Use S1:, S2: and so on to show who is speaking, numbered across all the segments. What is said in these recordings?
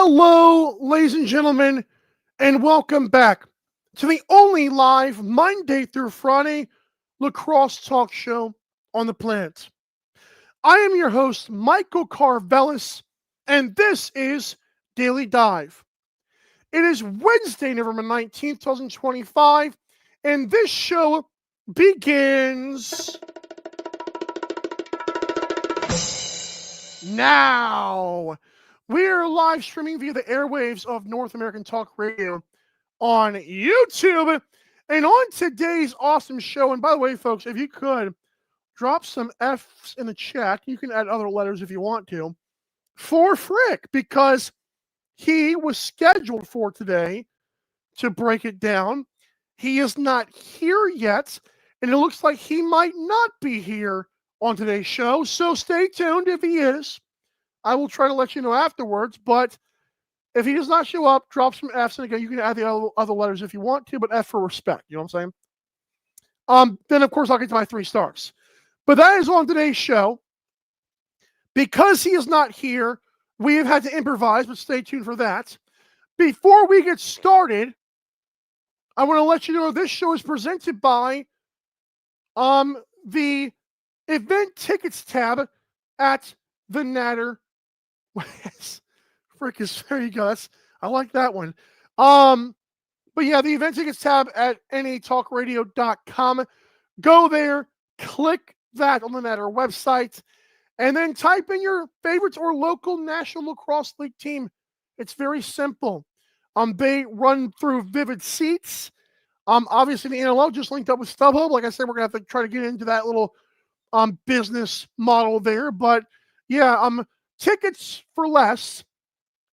S1: Hello, ladies and gentlemen, and welcome back to the only live Monday through Friday lacrosse talk show on the planet. I am your host, Michael Karvelis, and this is Daily Dive. It is Wednesday, November 19th, 2025, and this show begins now. We are live streaming via the airwaves of North American Talk Radio on YouTube. And on today's awesome show, and by the way, folks, if you could drop some F's in the chat, you can add other letters if you want to, for Frick, because he was scheduled for today to break it down. He is not here yet, and it looks like he might not be here on today's show. So stay tuned if he is. I will try to let you know afterwards, but if he does not show up, drop some F's, and again, you can add the other letters if you want to, but F for respect, you know what I'm saying? Then, of course, I'll get to my 3 stars. But that is on today's show. Because he is not here, we have had to improvise, but stay tuned for that. Before we get started, I want to let you know this show is presented by the event tickets tab at the Natter. Frick is, there you go. I like that one. But yeah, the event tickets tab at natalkradio.com. Go there, click that on the Natter website, and then type in your favorites or local National Lacrosse League team. It's very simple. They run through Vivid Seats. Obviously the NLL just linked up with StubHub. Like I said, we're gonna have to try to get into that little business model there. But yeah, tickets for less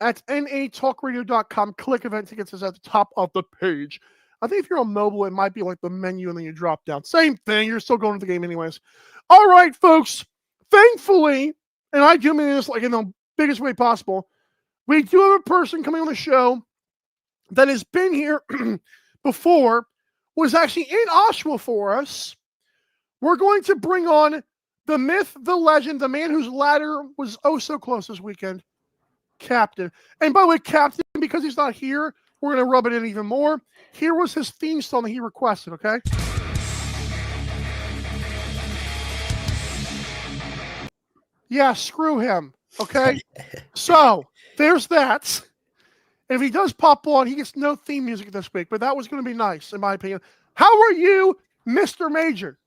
S1: at natalkradio.com. Click event tickets is at the top of the page. I think if you're on mobile, it might be like the menu and then you drop down. Same thing. You're still going to the game anyways. All right, folks. Thankfully, and I do mean this like in the biggest way possible, we do have a person coming on the show that has been here before, was actually in Oshawa for us. We're going to bring on the myth, the legend, the man whose ladder was oh so close this weekend, Captain. And by the way, Captain, because he's not here, we're going to rub it in even more. Here was his theme song that he requested, okay? Yeah, screw him, okay? So, there's that. And if he does pop on, he gets no theme music this week, but that was going to be nice, in my opinion. How are you, Mr. Major?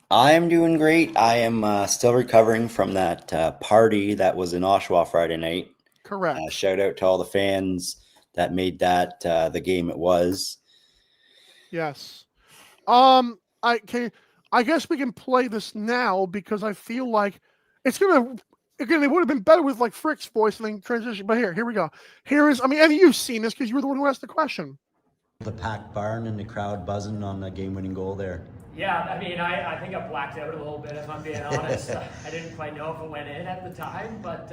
S2: I'm doing great. I am still recovering from that party that was in Oshawa Friday night.
S1: Correct.
S2: Shout out to all the fans that made that the game it was.
S1: Yes. I guess we can play this now because I feel like it's gonna. Again, it would have been better with like Frick's voice and then transition. But here we go. Here is. I mean, and you've seen this because you were the one who asked the question.
S3: The packed barn and the crowd buzzing on the game-winning goal there.
S4: Yeah, I mean, I think I blacked out a little bit, if I'm being honest. I didn't quite know if it went in at the time, but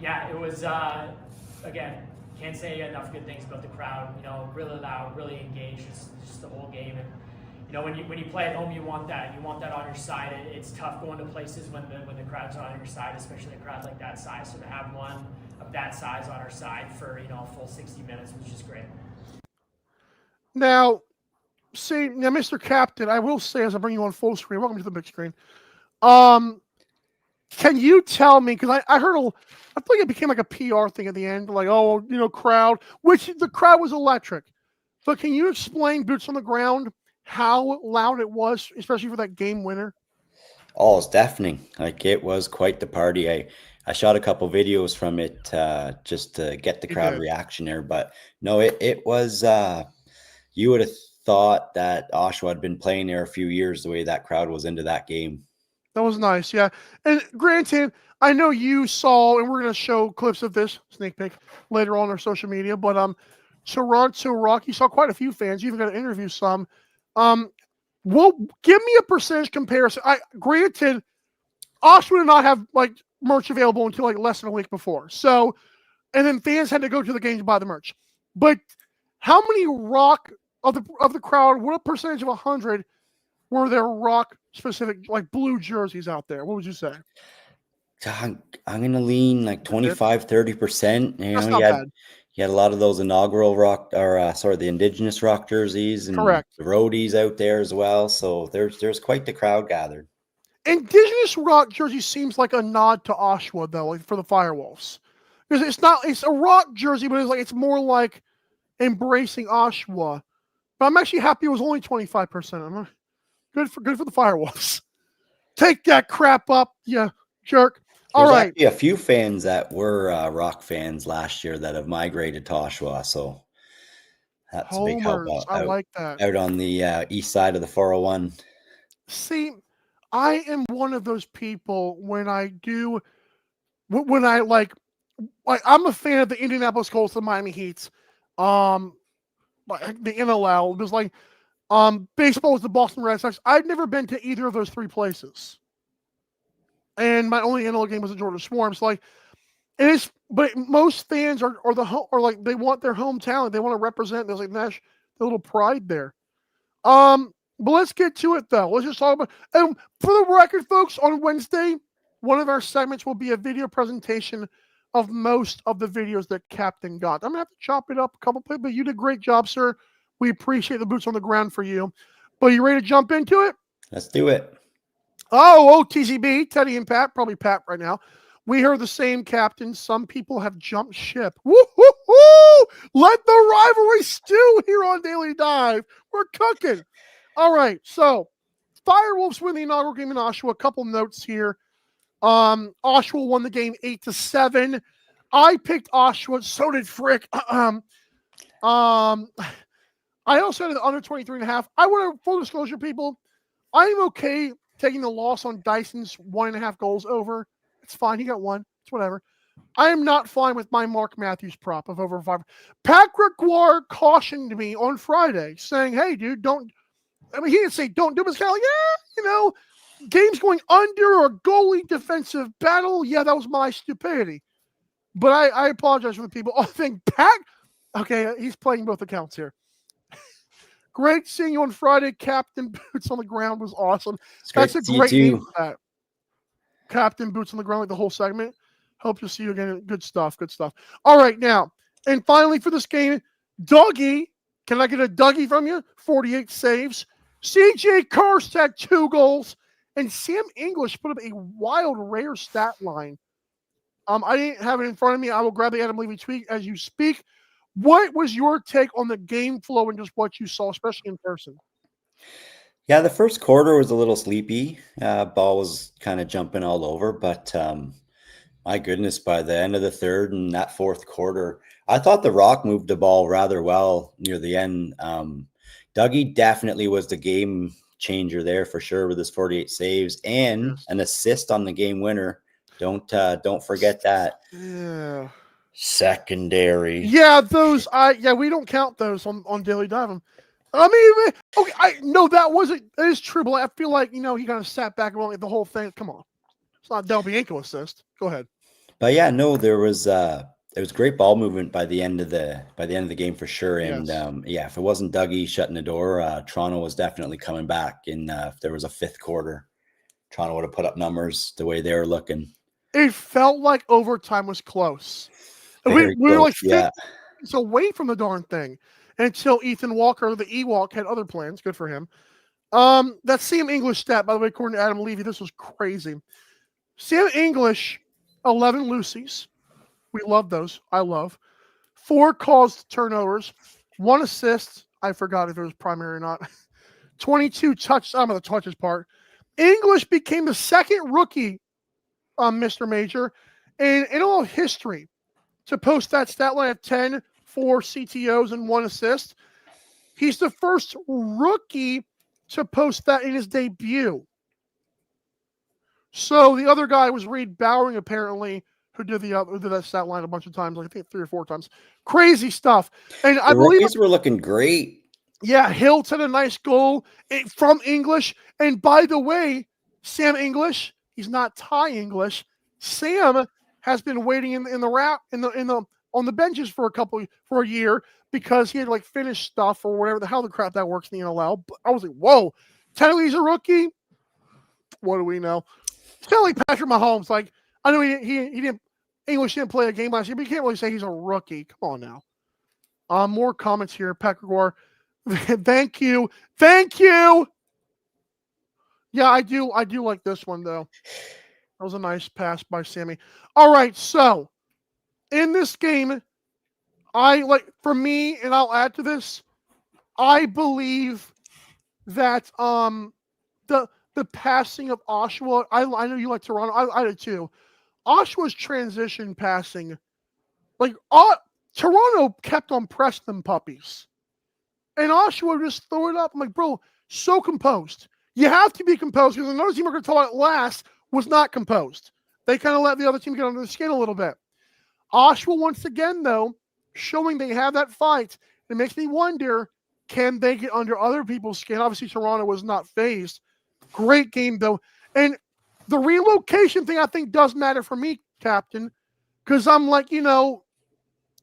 S4: yeah, it was, again, can't say enough good things about the crowd. You know, really loud, really engaged, just the whole game. And you know, when you play at home, you want that. You want that on your side. It's tough going to places when the crowd's not on your side, especially a crowd like that size. So to have one of that size on our side for, you know, a full 60 minutes was just great.
S1: Now, see, now, Mr. Captain, I will say as I bring you on full screen, welcome to the big screen. Can you tell me, because I heard, I think it became like a PR thing at the end, like, oh, you know, crowd, which the crowd was electric. But can you explain, boots on the ground, how loud it was, especially for that game winner?
S2: Oh, it's deafening. Like, it was quite the party. I shot a couple videos from it just to get the crowd reaction there. But no, it was, you would have thought that Oshawa had been playing there a few years the way that crowd was into that game.
S1: That was nice, yeah. And granted, I know you saw, and we're going to show clips of this sneak peek later on our social media, but Toronto Rock, you saw quite a few fans. You even got to interview some. Well, give me a percentage comparison. Granted, Oshawa did not have like merch available until like less than a week before. So, and then fans had to go to the game to buy the merch. But how many Rock of the crowd? What a percentage of 100 were there Rock specific like blue jerseys out there? What would you say?
S2: I'm going to lean like 25, 30%. You
S1: That's
S2: know,
S1: not bad.
S2: you had a lot of those inaugural the Indigenous rock jerseys and
S1: Correct.
S2: the roadies out there as well. So there's quite the crowd gathered.
S1: Indigenous rock jersey seems like a nod to Oshawa, though, like for the Firewolves. Because it's a rock jersey, but it's more like embracing Oshawa. But I'm actually happy it was only 25%. I'm good for the Firewolves. Take that crap up, you jerk. All
S2: There's
S1: right.
S2: actually a few fans that were rock fans last year that have migrated to Oshawa. So that's a big help
S1: Homers. I like that.
S2: out on the east side of the 401.
S1: See, I am one of those people when I like I'm a fan of the Indianapolis Colts, the Miami Heats, like the NLL. It was like baseball was the Boston Red Sox. I've never been to either of those three places, and my only NLL game was the Georgia Swarm. So like, but most fans are like they want their hometown. They want to represent. There's like the little pride there. But let's get to it though. Let's just talk about. And for the record, folks, on Wednesday, one of our segments will be a video presentation of most of the videos that Captain got. I'm gonna have to chop it up a couple places, but you did a great job, sir. We appreciate the boots on the ground for you. But you ready to jump into it?
S2: Let's do it.
S1: Oh, TCB, Teddy and Pat, probably Pat right now. We heard the same, Captain. Some people have jumped ship. Woo-hoo-hoo! Let the rivalry stew here on Daily Dive. We're cooking. All right, so Firewolves win the inaugural game in Oshawa. A couple notes here. Oshawa won the game 8-7. I picked Oshawa. So did Frick. I also had the under 23.5. I want to full disclosure, people. I'm okay taking the loss on Dyson's 1.5 goals over. It's fine. He got one. It's whatever. I am not fine with my Mark Matthews prop of over 5. Patrick Guar cautioned me on Friday, saying, "Hey, dude, don't." I mean, he didn't say don't do it. It's kind of like, games going under or goalie defensive battle. Yeah, that was my stupidity. But I apologize for the people. I think Pat. Okay, he's playing both accounts here. Great seeing you on Friday. Captain Boots on the Ground was awesome. That's a great name for that. Captain Boots on the Ground, like the whole segment. Hope to see you again. Good stuff. Good stuff. All right, now, and finally for this game, Dougie. Can I get a Dougie from you? 48 saves. CJ Kirst had 2 goals. And Sam English put up a wild, rare stat line. I didn't have it in front of me. I will grab the Adam Levy tweet as you speak. What was your take on the game flow and just what you saw, especially in person?
S2: Yeah, the first quarter was a little sleepy. Ball was kind of jumping all over, but my goodness, by the end of the third and that fourth quarter, I thought the Rock moved the ball rather well near the end. Dougie definitely was the game changer there for sure with his 48 saves and an assist on the game winner. Don't forget that.
S1: Yeah.
S2: Secondary.
S1: Yeah, those we don't count those on Daily Dive. I mean, okay, that is true, but I feel like, he kind of sat back and went the whole thing. Come on. It's not Del Bianco assist. Go ahead.
S2: But yeah, no, there was great ball movement by the end of the game for sure. And if it wasn't Dougie shutting the door, Toronto was definitely coming back. And if there was a fifth quarter, Toronto would have put up numbers the way they were looking.
S1: It felt like overtime was close. We were like 50 minutes away from the darn thing until Ethan Walker, the Ewok, had other plans. Good for him. That Sam English stat, by the way, according to Adam Levy, this was crazy. Sam English, 11 loosies. We love those. I love. 4 caused turnovers, 1 assist. I forgot if it was primary or not. 22 touches. I'm on the touches part. English became the second rookie, Mr. Major, in all history to post that stat line of 10, 4 CTOs, and 1 assist. He's the first rookie to post that in his debut. So the other guy was Reed Bowering, apparently, who did that stat line a bunch of times, like I think 3 or 4 times. Crazy stuff. And I believe
S2: rookies were looking great.
S1: Yeah, Hilt had a nice goal from English. And by the way, Sam English, he's not Ty English. Sam has been waiting on the benches for a year because he had like finished stuff or whatever the hell the crap that works in the NLL. But I was like, whoa, technically he's a rookie. What do we know? It's kind of like Patrick Mahomes. Like, I know he didn't English didn't play a game last year, but you can't really say he's a rookie. Come on now. More comments here. Pat Gregor. Thank you. Yeah, I do like this one though. That was a nice pass by Sammy. All right, so in this game, for me, and I'll add to this, I believe that the passing of Oshawa, I know you like Toronto, I did too. Oshawa's transition passing, Toronto kept on pressing them puppies. And Oshawa just threw it up. I'm like, bro, so composed. You have to be composed because another team we're going to talk about last was not composed. They kind of let the other team get under the skin a little bit. Oshawa, once again, though, showing they have that fight. It makes me wonder, can they get under other people's skin? Obviously, Toronto was not phased. Great game, though. And the relocation thing, I think, does matter for me, Captain, because I'm like,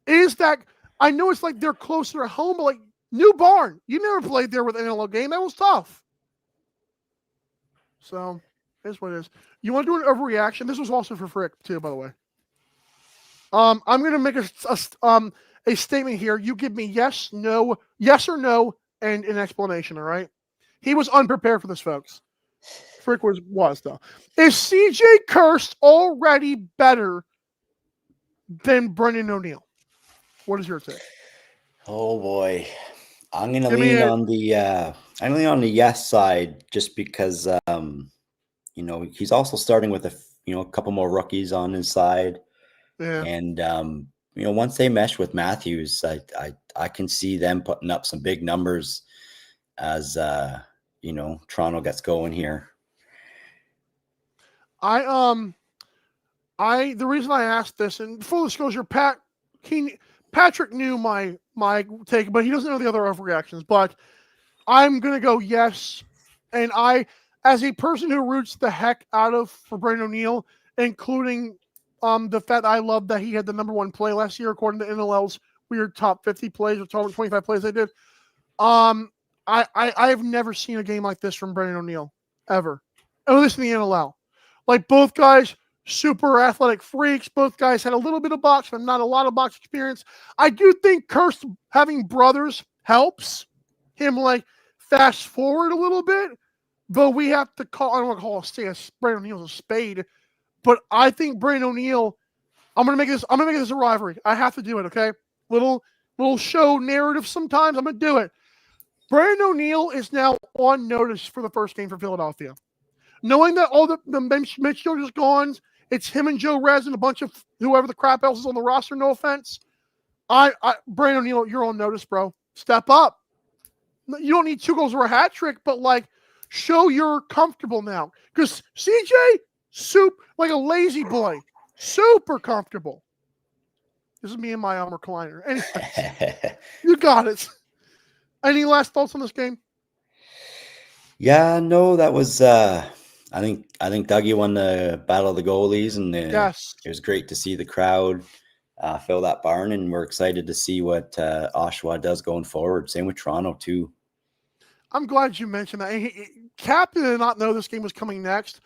S1: is that – I know it's like they're closer to home, but like New Barn, you never played there with an NLL game. That was tough. So, here's what it is. You want to do an overreaction? This was also for Frick, too, by the way. I'm going to make a statement here. You give me yes or no, and an explanation, all right? He was unprepared for this, folks. Frick was though. Is CJ Kirst already better than Brendan O'Neill? What is your take?
S2: Oh boy, I'm gonna lean on the yes side just because he's also starting with a couple more rookies on his side, and once they mesh with Matthews, I can see them putting up some big numbers as Toronto gets going here.
S1: The reason I asked this, and full disclosure, Patrick knew my take, but he doesn't know the other overreactions. But I'm gonna go yes, and as a person who roots the heck out for Brendan O'Neill, including the fact I love that he had the number one play last year according to NLL's weird top 50 plays or top 25 plays they did. I've never seen a game like this from Brendan O'Neill ever, at least in the NLL. Like both guys, super athletic freaks. Both guys had a little bit of box, but not a lot of box experience. I do think Kirst having brothers helps him fast forward a little bit. Though we have to I don't want to call Brendan O'Neill's a spade, but I think Brendan O'Neill. I'm gonna make this a rivalry. I have to do it. Okay, little show narrative. Sometimes I'm gonna do it. Brendan O'Neill is now on notice for the first game for Philadelphia. Knowing that all the Mitch Jones is gone, it's him and Joe Rez and a bunch of whoever the crap else is on the roster, no offense. Brendan O'Neill, you're on notice, bro. Step up. You don't need 2 goals or a hat trick, but show you're comfortable now. Because CJ, like a lazy boy, super comfortable. This is me and my Elmer Kleiner. Anyway, you got it. Any last thoughts on this game?
S2: Yeah, no, that was I think Dougie won the battle of the goalies, and
S1: yes,
S2: it was great to see the crowd fill that barn, and we're excited to see what Oshawa does going forward. Same with Toronto too. I'm
S1: glad you mentioned that. Captain did not know this game was coming next,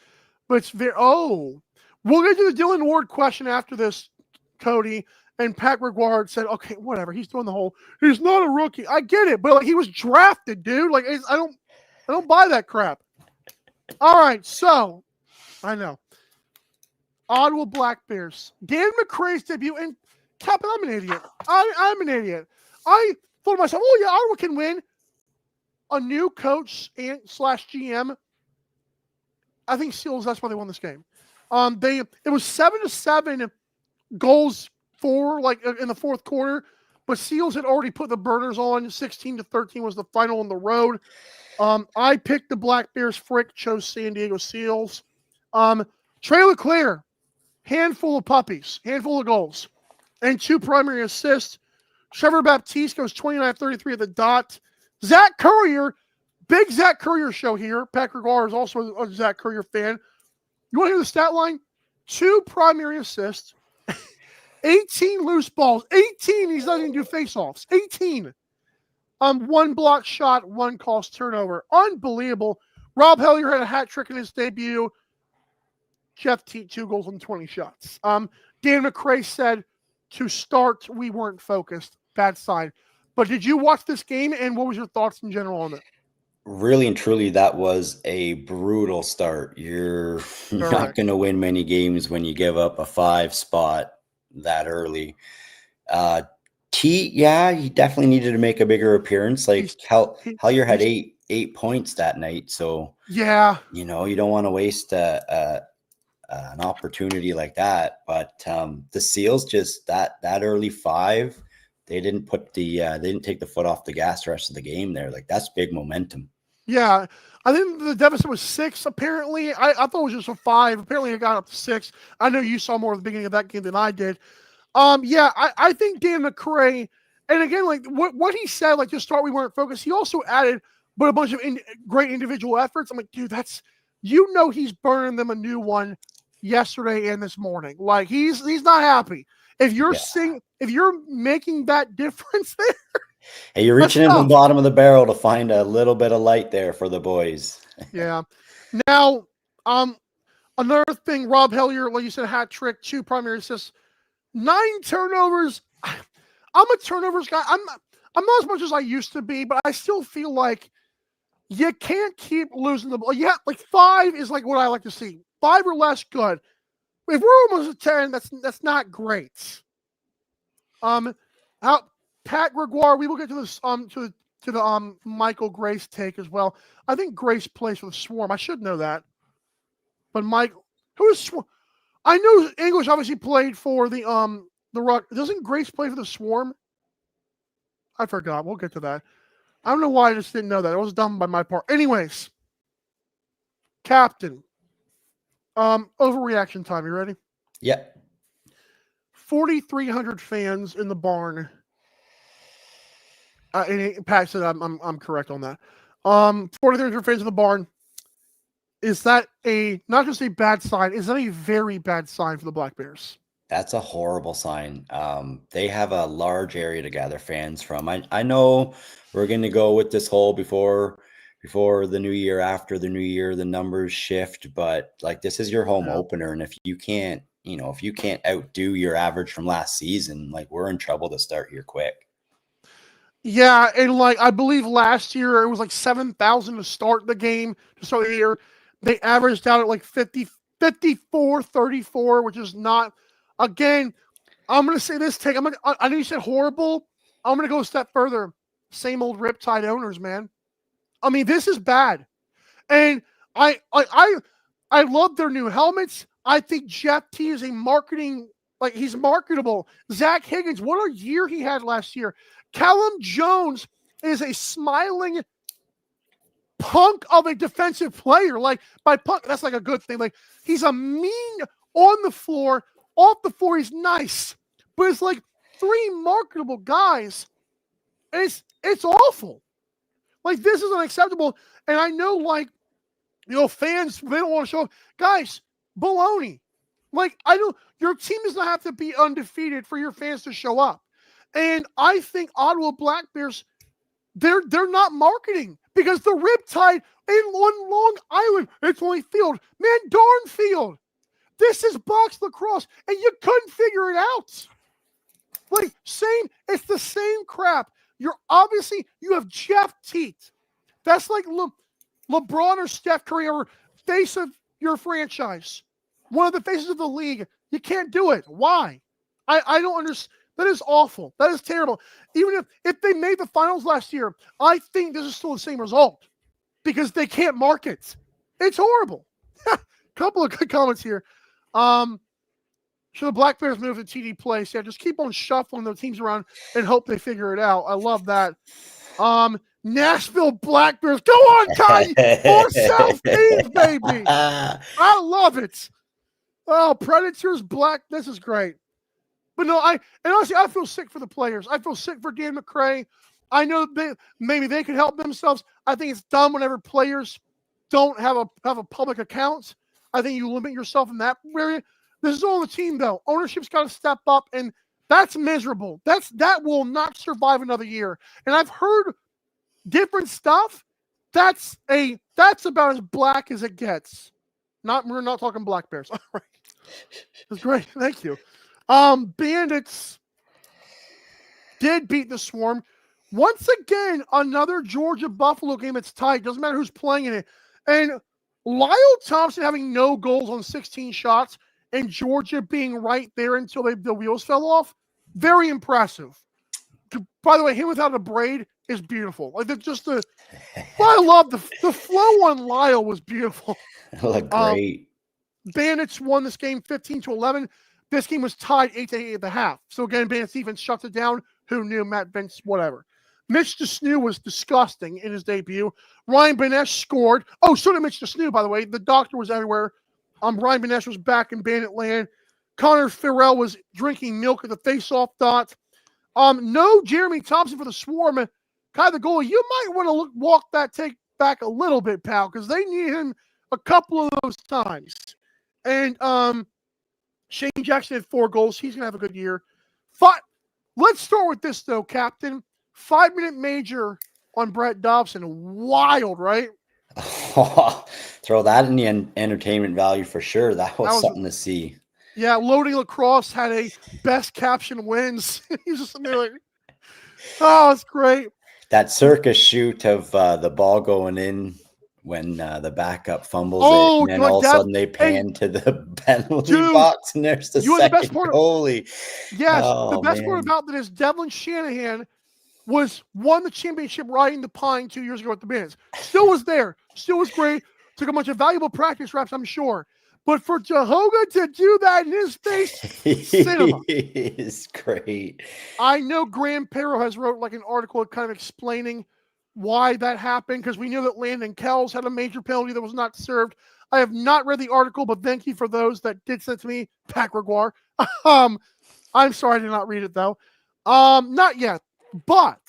S1: but it's we'll get to the Dylan Ward question after this, Cody. And Pat Gregor said, okay, whatever. He's doing he's not a rookie. I get it, but he was drafted, dude. I don't buy that crap. All right, so I know. Ottawa Black Bears. Dan McRae's debut, and Captain, I'm an idiot. I'm an idiot. I thought to myself, oh yeah, Ottawa can win. A new coach and / GM. I think Seals, that's why they won this game. It was 7-7 goals for in the fourth quarter, but Seals had already put the burners on. 16-13 was the final on the road. I picked the Black Bears. Frick chose San Diego Seals. Trey LeClaire, handful of puppies, handful of goals, and 2 primary assists. Trevor Baptiste goes 29-33 at the dot. Zach Courier, big Zach Courier show here. Pat Gregor is also a Zach Courier fan. You want to hear the stat line? 2 primary assists, 18 loose balls, 18. He doesn't even do face-offs. 18. 1 block shot, 1 cost turnover. Unbelievable. Rob Hellier had a hat trick in his debut. Jeff Teat 2 goals and 20 shots. Dan McRae said to start, we weren't focused. Bad sign. But did you watch this game, and what was your thoughts in general on it?
S2: Really and truly, that was a brutal start. You're not going to win many games when you give up a 5 spot that early. He definitely needed to make a bigger appearance. Like Hellier had eight points that night, so
S1: yeah,
S2: you don't want to waste an opportunity like that. But the Seals just that early 5, they didn't take the foot off the gas the rest of the game there. Like, that's big momentum.
S1: Yeah, I think the deficit was 6, apparently. I thought it was just a 5. Apparently it got up to 6. I know you saw more at the beginning of that game than I did. I think Dan McRae, and again, like what he said, like, to start, we weren't focused. He also added, but a bunch of great individual efforts. I'm like, dude, he's burning them a new one yesterday and this morning. Like, he's not happy. If you're if you're making that difference there,
S2: hey, you're reaching into the bottom of the barrel to find a little bit of light there for the boys.
S1: Yeah. Now, another thing, Rob Hellier, like you said, hat trick, 2 primary assists, 9 turnovers. I'm a turnovers guy. I'm not as much as I used to be, but I still feel like you can't keep losing the ball. Yeah, like 5 is like what I like to see. 5 or less, good. If we're almost at 10, that's not great. Pat Gregoire, we will get to this to the Michael Grace take as well. I think Grace plays for the Swarm. I should know that. But who is Swarm? I know English obviously played for the Rock. Doesn't Grace play for the Swarm? I forgot. We'll get to that. I don't know why I just didn't know that. It was dumb by my part. Anyways, Captain. Overreaction time. You ready?
S2: Yeah.
S1: 4,300 fans in the barn. And Pat said I'm correct on that. 4,300 fans in the barn. Is that not just a bad sign? Is that a very bad sign for the Black Bears?
S2: That's a horrible sign. They have a large area to gather fans from. I know we're going to go with this whole before the new year, after the new year, the numbers shift. But like, this is your home opener, and if you can't outdo your average from last season, like, we're in trouble to start here quick.
S1: Yeah, and like, I believe last year it was like 7,000 to start the game, to start the year. They averaged out at like 54, 34, which is not, again, I'm going to say this take. I know you said horrible. I'm going to go a step further. Same old Riptide owners, man. I mean, this is bad. And I love their new helmets. I think Jeff T is he's marketable. Zach Higgins, what a year he had last year. Callum Jones is a smiling punk of a defensive player. Like, by punk, that's like a good thing. Like, he's a mean on the floor, off the floor, he's nice. But it's like 3 marketable guys. And it's awful. Like, this is unacceptable. And I know, like, fans, they don't want to show up. Guys, baloney. Like, your team does not have to be undefeated for your fans to show up. And I think Ottawa Black Bears, they're not marketing, because the Riptide in Long Island, it's only field. Man, darn field. This is box lacrosse, and you couldn't figure it out. Like, it's the same crap. You have Jeff Teat. That's like LeBron or Steph Curry, or face of your franchise. One of the faces of the league. You can't do it. Why? I don't understand. That is awful. That is terrible. Even if they made the finals last year, I think this is still the same result, because they can't market. It's horrible. Couple of good comments here. Should the Black Bears move to TD Place? Yeah, just keep on shuffling the teams around and hope they figure it out. I love that. Nashville Black Bears. Go on, Ty. More South teams, baby. I love it. Oh, Predators, this is great. But no, honestly, I feel sick for the players. I feel sick for Dan McRae. I know maybe they could help themselves. I think it's dumb whenever players don't have a public account. I think you limit yourself in that area. This is all the team, though. Ownership's got to step up, and that's miserable. That will not survive another year. And I've heard different stuff. That's about as black as it gets. We're not talking Black Bears. All right. That's great. Thank you. Bandits did beat the Swarm. Once again, another Georgia Buffalo game. It's tight. Doesn't matter who's playing in it. And Lyle Thompson having no goals on 16 shots and Georgia being right there until the wheels fell off. Very impressive. By the way, him without a braid is beautiful. Like I love the flow on Lyle was beautiful.
S2: It looked great.
S1: Bandits won this game 15-11. This game was tied 8-8 at the half. So again, Bandits defense shuts it down. Who knew? Matt Vince, whatever. Mitch DeSnew was disgusting in his debut. Ryan Benesh scored. Oh, so did Mitch DeSnew, by the way. The doctor was everywhere. Ryan Benesh was back in Bandit land. Connor Farrell was drinking milk at the face-off dot. No Jeremy Thompson for the Swarm. Kai, the goalie, you might want to walk that take back a little bit, pal, because they need him a couple of those times. And Shane Jackson had 4 goals. He's going to have a good year. Let's start with this, though, Captain. 5-minute major on Brett Dobson. Wild, right?
S2: Throw that in the entertainment value for sure. That was something to see.
S1: Yeah, Loading Lacrosse had a best caption wins. He's just sitting there like, oh, it's great.
S2: That circus shoot of the ball going in when the backup fumbles it, and then all of a sudden they pan to the penalty box, and there's the second goalie.
S1: Yes, the best part about that is Devlin Shanahan won the championship riding the pine 2 years ago with the Bandits. Still was there. Still was great. Took a bunch of valuable practice reps, I'm sure. But for Jehoga to do that in his face, cinema.
S2: Is great.
S1: I know Graham Perro has wrote like an article kind of explaining why that happened, because we knew that Landon Kells had a major penalty that was not served. I have not read the article, but thank you for those that did send to me, Pat Gregoire. I'm sorry I did not read it, though. Not yet. But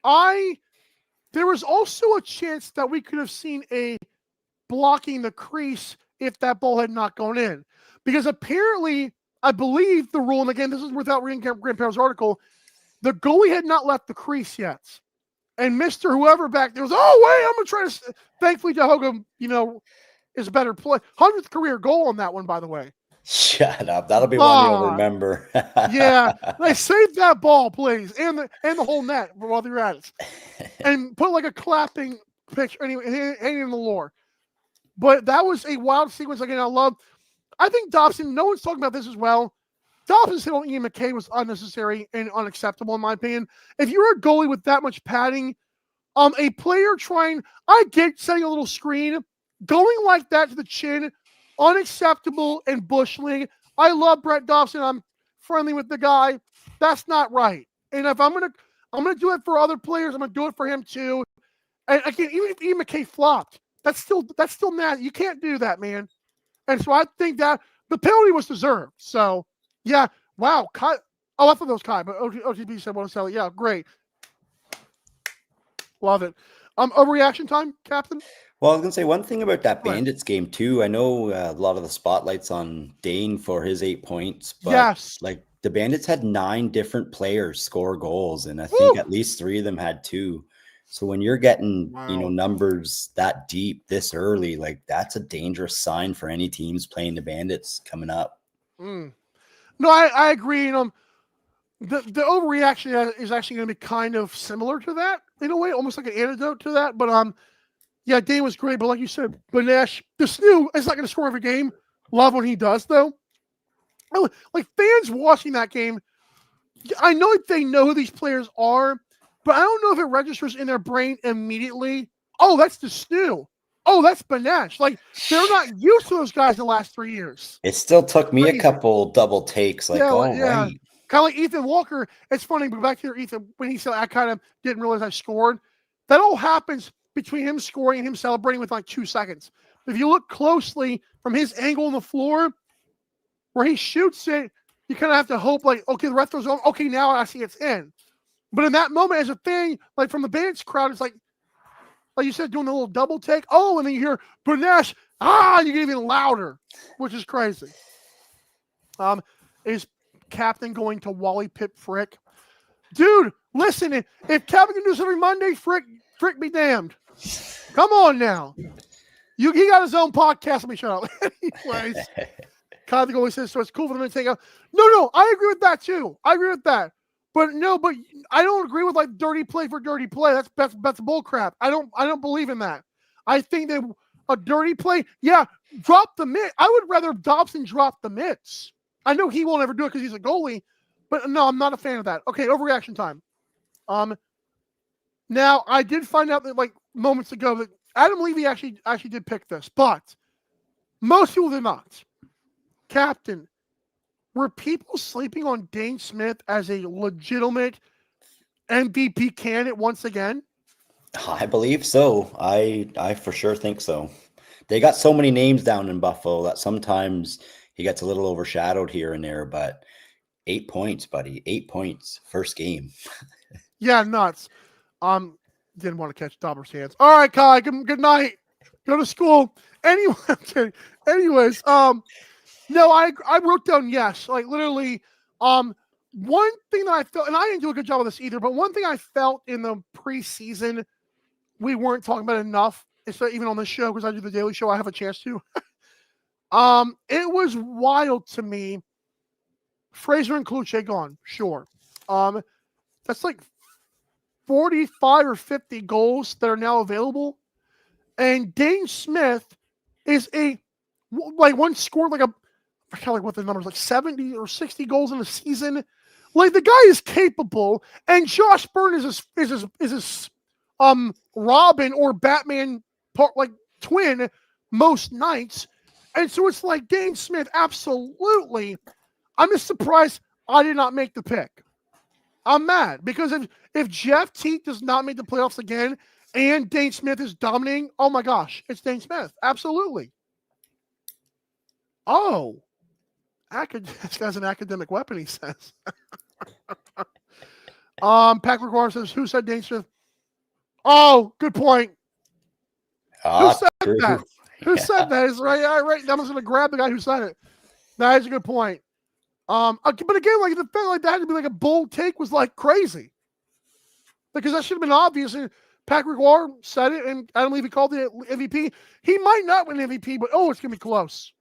S1: there was also a chance that we could have seen a blocking the crease if that ball had not gone in. Because apparently, I believe the rule, and again, this is without reading Graham Perro's article, the goalie had not left the crease yet. And Mr. Whoever back there was, oh, wait, I'm going to try to... Thankfully, Jehoga, is a better play. 100th career goal on that one, by the way.
S2: Shut up. That'll be one you'll remember.
S1: Yeah. Like, save that ball, please. And the whole net while you're at it. And put like a clapping picture anyway, hanging in the lore. But that was a wild sequence. Again, I think Dobson, no one's talking about this as well. Dobson's hit on Ian McKay was unnecessary and unacceptable, in my opinion. If you're a goalie with that much padding, a player I get setting a little screen, going like that to the chin, unacceptable and Bush League. I love Brett Dobson. I'm friendly with the guy. That's not right. And if I'm gonna do it for other players, I'm gonna do it for him too. And again, even if Ian McKay flopped, that's still mad. You can't do that, man. And so I think that the penalty was deserved. So yeah, wow. Kai, I thought that was Kai, but OTB said, "Want to sell it?" Yeah, great. Love it. Overreaction time, Captain.
S2: Well, I was going to say one thing about that Bandits game, too. I know a lot of the spotlight's on Dane for his 8 points, but
S1: yes,
S2: like the Bandits had 9 different players score goals, and I think at least 3 of them had 2. So when you're getting, numbers that deep this early, like that's a dangerous sign for any teams playing the Bandits coming up.
S1: No, I agree. The overreaction is actually going to be kind of similar to that in a way, almost like an antidote to that. But yeah, Dane was great, but like you said, Benesh, DeSnew is not going to score every game. Love when he does, though. Like fans watching that game, I know they know who these players are, but I don't know if it registers in their brain immediately. Oh, that's DeSnew. Oh, that's Benesh. Like they're not used to those guys the last 3 years.
S2: It still took me a couple double takes. Like, right.
S1: Kind of like Ethan Walker. It's funny, but back here, Ethan, when he said, I kind of didn't realize I scored. That all happens between him scoring and him celebrating with like 2 seconds. If you look closely from his angle on the floor, where he shoots it, you kind of have to hope like, okay, the ref goes on. Okay, now I see it's in. But in that moment, as a thing, like from the Bandits crowd, it's like you said, doing the little double take. Oh, and then you hear Benesh, you get even louder, which is crazy. Is Captain going to Wally Pip Frick? Dude, listen, if Captain can do this every Monday, Frick be damned. Come on now. He got his own podcast. Let me shut up. Anyways, Kyle the goalie says, so it's cool for them to take out. No, I agree with that too. I agree with that. But I don't agree with like dirty play for dirty play. That's bull crap. I don't believe in that. I think that a dirty play, yeah, drop the mitt. I would rather Dobson drop the mitts. I know he won't ever do it because he's a goalie, but no, I'm not a fan of that. Okay, overreaction time. Now I did find out that like moments ago that Adam Levy actually did pick this, but most people did not. Captain, were people sleeping on Dane Smith as a legitimate MVP candidate once again?
S2: I believe so. I for sure think so. They got so many names down in Buffalo that sometimes he gets a little overshadowed here and there, but 8 points, buddy. 8 points. First game.
S1: Yeah, nuts. Didn't want to catch Dauber's hands. All right, Kai, good night. Go to school. Anyway, anyways, no, I wrote down yes. Like literally, one thing that I felt, and I didn't do a good job of this either, but one thing I felt in the preseason we weren't talking about enough, even on this show, because I do the daily show, I have a chance to. It was wild to me. Fraser and Kluche gone, sure. That's like 45 or 50 goals that are now available. And Dane Smith is one scored like I can't like what the numbers, like 70 or 60 goals in a season. Like the guy is capable, and Josh Byrne is his Robin or Batman twin most nights. And so it's like Dane Smith, absolutely. I'm just surprised I did not make the pick. I'm mad because if Jeff Teat does not make the playoffs again and Dane Smith is dominating, oh my gosh, it's Dane Smith. Absolutely. Oh, this guy's an academic weapon, he says. Patrick McGuire says, who said Dane Smith? Oh, good point. Who said that? Who said that? Is right. Yeah, right. I'm just gonna grab the guy who said it. That is a good point. But again, like the thing like that had to be like a bold take was like crazy. Because that should have been obvious. And Patrick McGuire said it, and Adam Levy called it MVP. He might not win MVP, but it's gonna be close.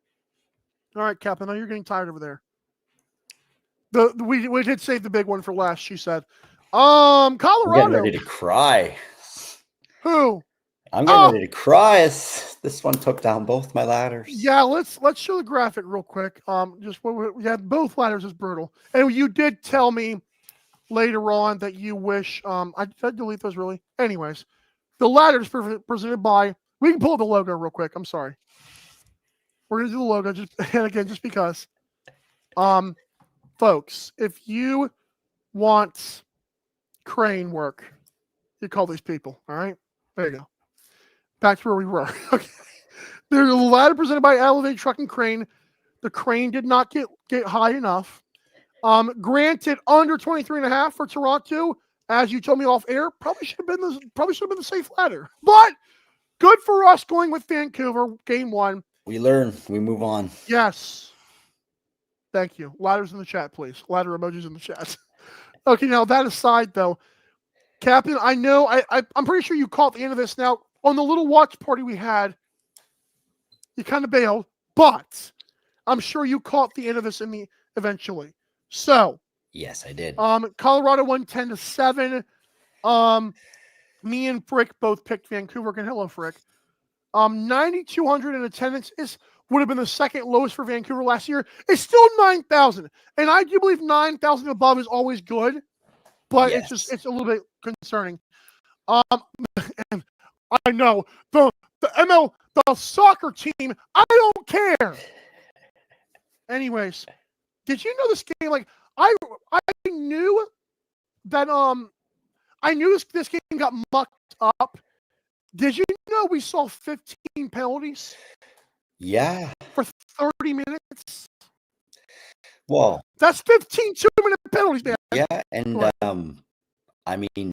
S1: All right, Captain. I know you're getting tired over there. We did save the big one for last. She said, Colorado.
S2: I'm getting ready to cry.
S1: Who?
S2: I'm getting ready to cry. This one took down both my ladders.
S1: Yeah, let's show the graphic real quick. Just what we had both ladders is brutal. And you did tell me later on that you wish I delete those really. Anyways, the ladders presented by. We can pull up the logo real quick. I'm sorry. We're gonna do the logo just because. Folks, if you want crane work, you call these people. All right, there you go. Back to where we were. Okay. There's a ladder presented by Elevate Truck and Crane. The crane did not get high enough. Granted, under 23.5 for Toronto, as you told me off air, probably should have been the safe ladder. But good for us going with Vancouver, game one.
S2: We learn, we move on.
S1: Yes. Thank you. Ladders in the chat, please. Ladder emojis in the chat. Okay, now that aside, though, Captain, I know I'm pretty sure you caught the end of this. Now, on the little watch party we had, you kind of bailed, but I'm sure you caught the end of this eventually. So,
S2: yes, I did.
S1: Colorado won 10-7. Me and Frick both picked Vancouver. And hello, Frick. 9,200 in attendance would have been the second lowest for Vancouver last year. It's still 9,000, and I do believe 9,000 above is always good, but
S2: yes.
S1: it's a little bit concerning. And I know the soccer team. I don't care. Anyways, did you know this game? Like I knew that I knew this game got mucked up. Did you know we saw 15 penalties?
S2: Yeah.
S1: For 30 minutes?
S2: Well,
S1: that's 15 2-minute penalties, man.
S2: Yeah, and I mean,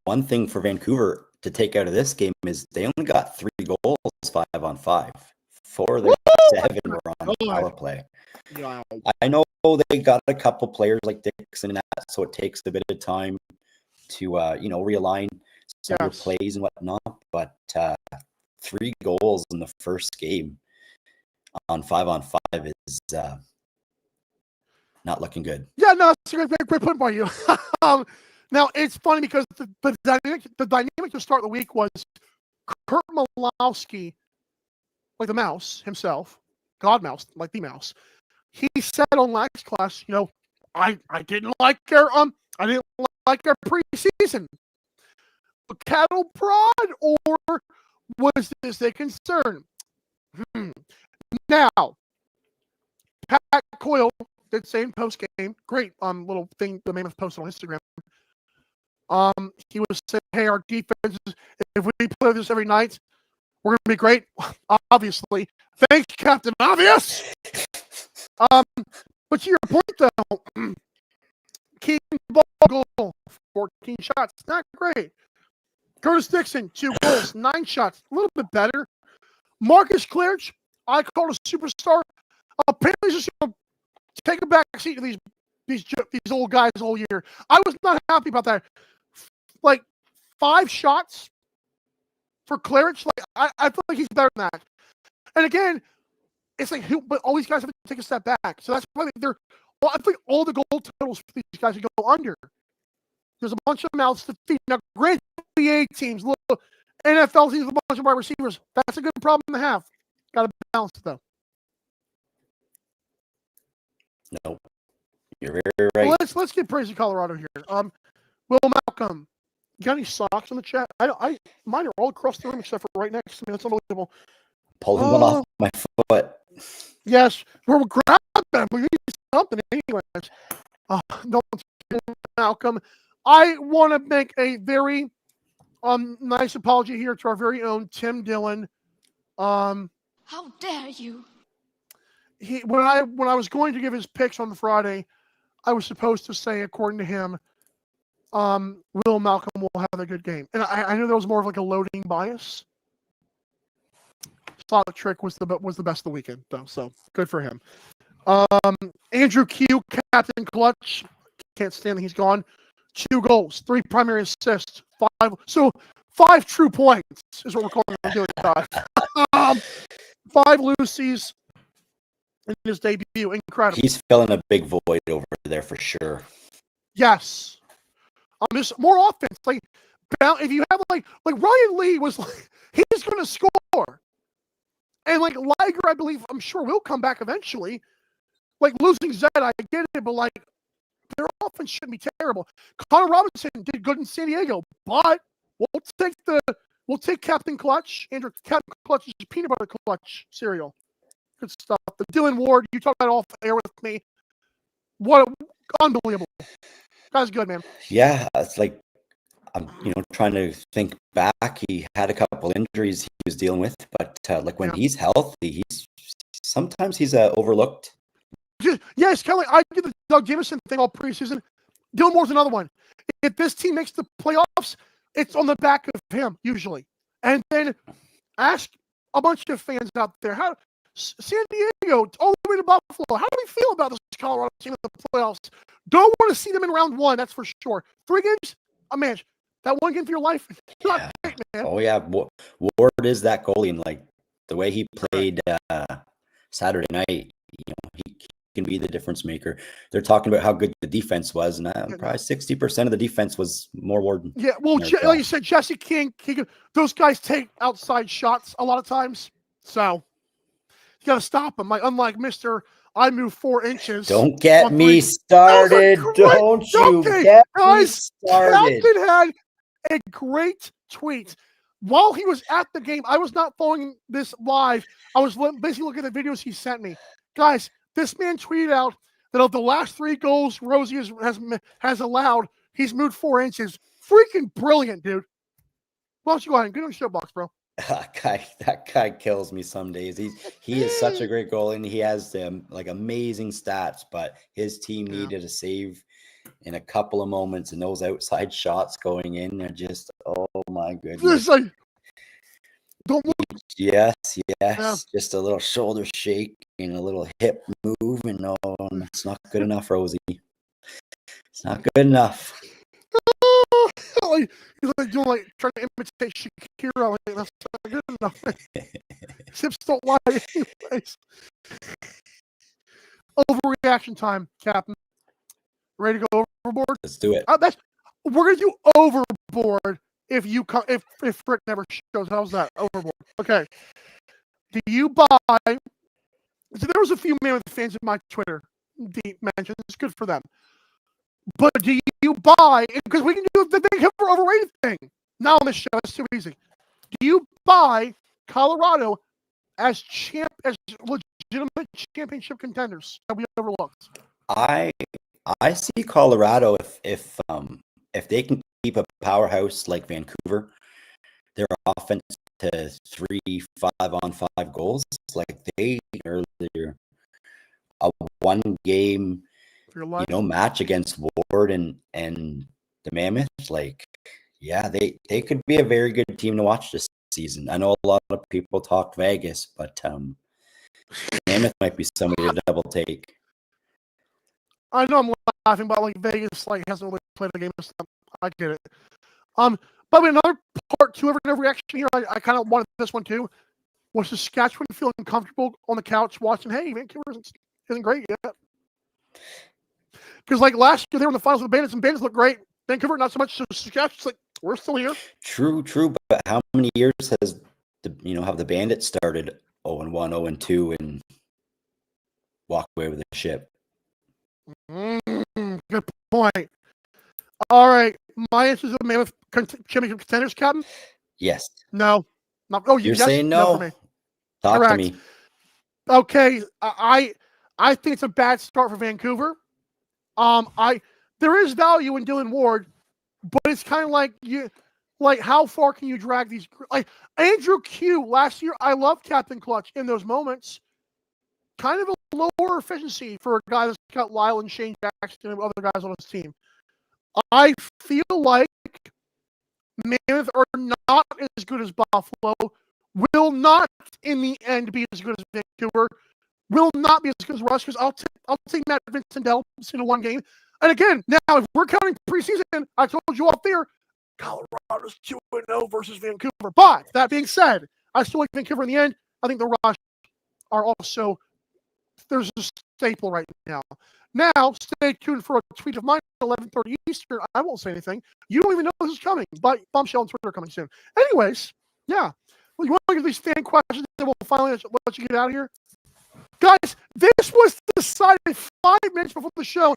S2: one thing for Vancouver to take out of this game is they only got 3 goals 5-on-5. 4 of the 7 were on power play.
S1: Wow.
S2: I know they got a couple players like Dixon and that, so it takes a bit of time to realign some of the plays and whatnot. But 3 goals in the first game on 5-on-5 is not looking good.
S1: Yeah, no, it's a great point by you. Now, it's funny because the dynamic to start the week was Kurt Malowski, like the mouse himself, God Mouse, like the mouse. He said on last class, I didn't like their preseason. Cattle prod, or was this a concern? Now, Pat Coyle did say in post game, great little thing the Mammoth posted on Instagram. He was saying, hey, our defense, if we play this every night, we're going to be great. Obviously. Thanks, Captain Obvious. But to your point, though, Keaton Bogle, 14 shots. Not great. Curtis Dixon, 2 goals, 9 shots. A little bit better. Marcus Claridge, I called a superstar. Apparently, just take a back seat to these old guys all year. I was not happy about that. Like 5 shots for Claridge. Like I feel like he's better than that. And again, it's like, but all these guys have to take a step back. So that's why I think all the goal totals for these guys go under. There's a bunch of mouths to feed. Now, great NBA teams, little NFL teams, a bunch of wide receivers. That's a good problem to have. Got to balance it, though.
S2: No, you're very right.
S1: Well, let's get praise to Colorado here. Will Malcolm, you got any socks in the chat? Mine are all across the room except for right next to me. That's unbelievable.
S2: Pulling one off my foot.
S1: Yes, we're grabbing them. We need something, anyways. No, Malcolm. I want to make a very nice apology here to our very own Tim Dillon.
S5: How dare you?
S1: When I was going to give his picks on the Friday, I was supposed to say, according to him, Will Malcolm will have a good game. And I knew there was more of like a loading bias. Solid Trick was the best of the weekend, though, so good for him. Andrew Q, Captain Clutch. Can't stand that he's gone. 2 goals, 3 primary assists, 5 true points is what we're calling him doing, guys. 5 Lucy's in his debut. Incredible.
S2: He's filling a big void over there for sure.
S1: Yes. Just more offense. Like, if you have like Ryan Lee was like, he's going to score. And like Liger, I believe, I'm sure will come back eventually. Like losing Zed, I get it, but like their offense shouldn't be terrible. Connor Robinson did good in San Diego, but we'll take Captain Clutch. Andrew, Captain Clutch is peanut butter clutch cereal. Good stuff. The Dylan Ward, you talked about off air with me. Unbelievable. Guy's good, man.
S2: Yeah, it's like I'm trying to think back. He had a couple injuries he was dealing with, but like when he's healthy, sometimes he's overlooked.
S1: Yeah, it's kind of like I did the Doug Jameson thing all preseason. Dylan Moore's another one. If this team makes the playoffs, it's on the back of him usually. And then ask a bunch of fans out there, how San Diego all the way to Buffalo, how do we feel about this Colorado team in the playoffs? Don't want to see them in round 1, that's for sure. 3 games, man, that 1 game for your life, not great, man.
S2: Oh yeah, Ward is that goalie, and like the way he played Saturday night, he can be the difference maker. They're talking about how good the defense was, and probably 60% of the defense was more Warden.
S1: Yeah, well, like you said, Jesse King, those guys take outside shots a lot of times, so you got to stop them. Like, unlike Mr. I move 4 inches.
S2: Don't get me started. Don't you get me started.
S1: Captain had a great tweet. While he was at the game, I was not following this live. I was basically looking at the videos he sent me. Guys, this man tweeted out that of the last 3 goals Rosie has allowed, he's moved 4 inches. Freaking brilliant, dude. Why don't you go ahead and get on the show box, bro?
S2: That guy kills me some days. He is such a great goalie, and he has like amazing stats, but his team needed a save in a couple of moments, and those outside shots going in are just, oh my goodness.
S1: It's like, don't look.
S2: Yes. Just a little shoulder shake and a little hip move, and no, it's not good enough, Rosie. It's not good enough.
S1: He's like doing trying to imitate Shakira. Like, that's not good No. Sips don't lie anyways. Overreaction time, Captain. Ready to go overboard?
S2: Let's do it.
S1: We're gonna do overboard if Frick never shows. How's that? Overboard. Okay. Do you buy? So there was a few Mammoth fans in my Twitter mentions. It's good for them. But do you buy? Because we can do the Vancouver overrated thing now on this show. It's too easy. Do you buy Colorado as legitimate championship contenders that we overlooked?
S2: I see Colorado if they can keep a powerhouse like Vancouver, their offense to 3 5-on-5 goals, like they earlier a one game match against Ward and the Mammoth, like they could be a very good team to watch this season. I know a lot of people talk Vegas, but Mammoth might be somebody to double take.
S1: I know I'm laughing, but like Vegas hasn't really played a game this time. I get it. But another part to every reaction here, I kind of wanted this one too. Was Saskatchewan feeling comfortable on the couch watching? Hey, Vancouver isn't great yet. Because last year they were in the finals with the Bandits, and Bandits looked great. Vancouver not so much. So Saskatchewan's we're still here.
S2: True. But how many years has have the Bandits started 0-1, 0-2, and walk away with the ship?
S1: Good point. All right, my answer is the Mammoth championship contenders, Captain.
S2: Yes.
S1: No. Not. Oh,
S2: you're saying no.
S1: For me.
S2: Talk
S1: Correct.
S2: to me.
S1: Okay, I think it's a bad start for Vancouver. There is value in Dylan Ward, but it's kind of how far can you drag these? Andrew Q last year, I loved Captain Clutch in those moments. Kind of a lower efficiency for a guy that's got Lyle and Shane Jackson and other guys on his team. I feel like Mammoth are not as good as Buffalo, will not in the end be as good as Vancouver, will not be as good as Rush, because I'll take Matt Vincent in one game. And again, now if we're counting preseason, I told you off there, Colorado's 2-0 versus Vancouver. But that being said, I still like Vancouver in the end. I think the Rush are also there's a staple right now. Now, stay tuned for a tweet of mine at 11:30 Eastern. I won't say anything. You don't even know this is coming, but Bombshell on Twitter coming soon. Anyways, yeah. Well, you want to get these fan questions, then we'll finally let you get out of here? Guys, this was decided 5 minutes before the show